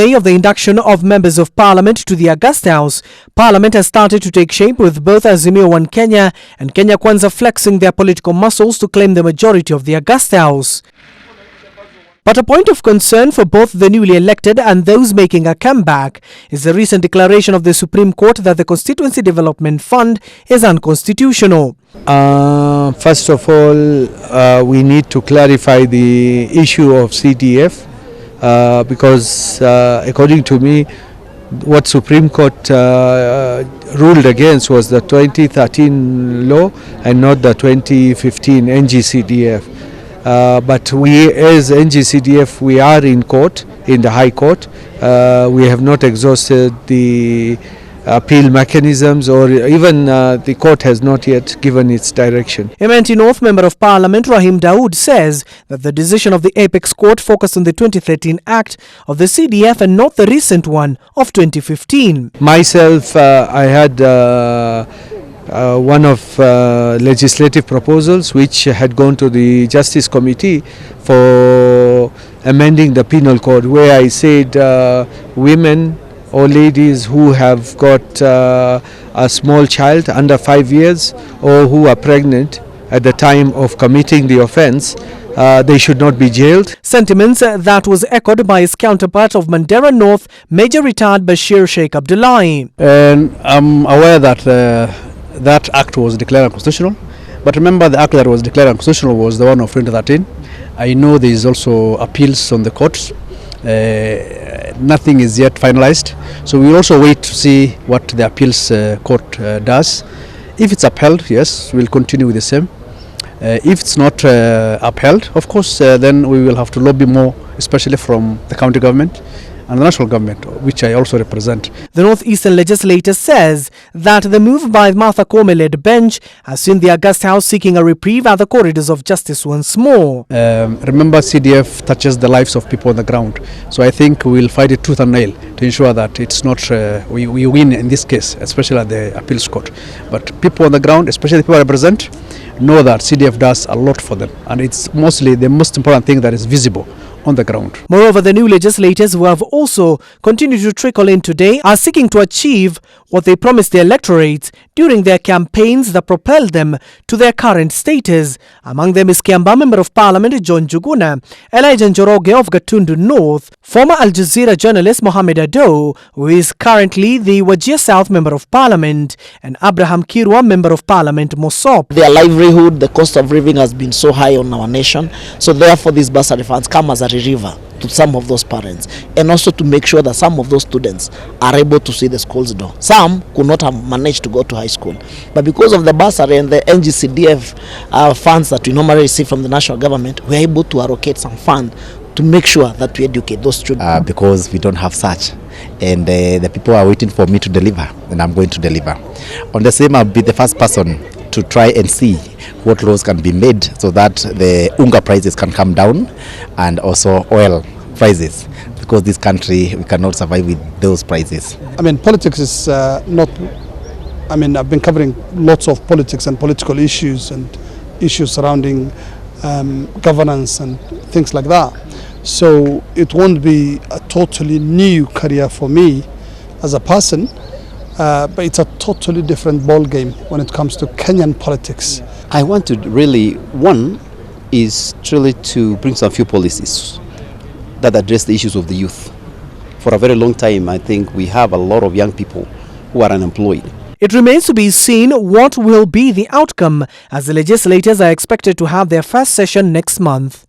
day of the induction of members of Parliament to the August House, Parliament has started to take shape with both Azimio One Kenya and Kenya Kwanza flexing their political muscles to claim the majority of the August House. But a point of concern for both the newly elected and those making a comeback is the recent declaration of the Supreme Court that the Constituency Development Fund is unconstitutional. First of all, we need to clarify the issue of CDF because according to me, what Supreme Court ruled against was the 2013 law and not the 2015 NGCDF. But we as NGCDF, we are in court, in the High Court. We have not exhausted the appeal mechanisms, or even the court has not yet given its direction. Imenti North Member of Parliament Rahim Dawood says that the decision of the Apex Court focused on the 2013 Act of the CDF and not the recent one of 2015. Myself, I had one of legislative proposals which had gone to the Justice Committee for amending the penal code, where I said women or ladies who have got a small child under 5 years or who are pregnant at the time of committing the offence, they should not be jailed. Sentiments that was echoed by his counterpart of Mandera North, Major Retired Bashir Sheikh Abdullahi. And I'm aware that that act was declared unconstitutional, but remember, the act that was declared unconstitutional was the one of 2013. I know there is also appeals on the courts. Nothing is yet finalized, so we also wait to see what the appeals court does. If it's upheld, yes, we'll continue with the same. If it's not upheld, of course, then we will have to lobby more, especially from the county government and the national government, which I also represent. The Northeastern legislator says that the move by Martha Koome-led bench has seen the August House seeking a reprieve at the corridors of justice once more. Remember, CDF touches the lives of people on the ground, so I think we'll fight it tooth and nail to ensure that it's not we win in this case, especially at the appeals court. But people on the ground, especially the people I represent, know that CDF does a lot for them, and it's mostly the most important thing that is visible on the ground. Moreover, the new legislators who have also continued to trickle in today are seeking to achieve what they promised the electorate during their campaigns that propelled them to their current status. Among them is Kiambaa Member of Parliament John Njuguna, Elijah Njoroge of Gatundu North, former Al Jazeera journalist Mohamed Ado, who is currently the Wajir South Member of Parliament, and Abraham Kirwa, Member of Parliament Mosop. Their livelihood, the cost of living has been so high on our nation, so therefore these bursary funds come as a reliever to some of those parents, and also to make sure that some of those students are able to see the school's door. Some could not have managed to go to high school, but because of the bursary and the NGCDF funds that we normally receive from the national government, we are able to allocate some fund to make sure that we educate those children. Because we don't have such, and the people are waiting for me to deliver, and I'm going to deliver. On the same, I'll be the first person to try and see what laws can be made so that the unga prices can come down, and also oil prices, because this country, we cannot survive with those prices. I mean, politics is not, I mean, I've been covering lots of politics and political issues and issues surrounding governance and things like that. So it won't be a totally new career for me as a person, but it's a totally different ball game when it comes to Kenyan politics. I want to really, one is truly to bring some few policies that address the issues of the youth. For a very long time, I think we have a lot of young people who are unemployed. It remains to be seen what will be the outcome, as the legislators are expected to have their first session next month.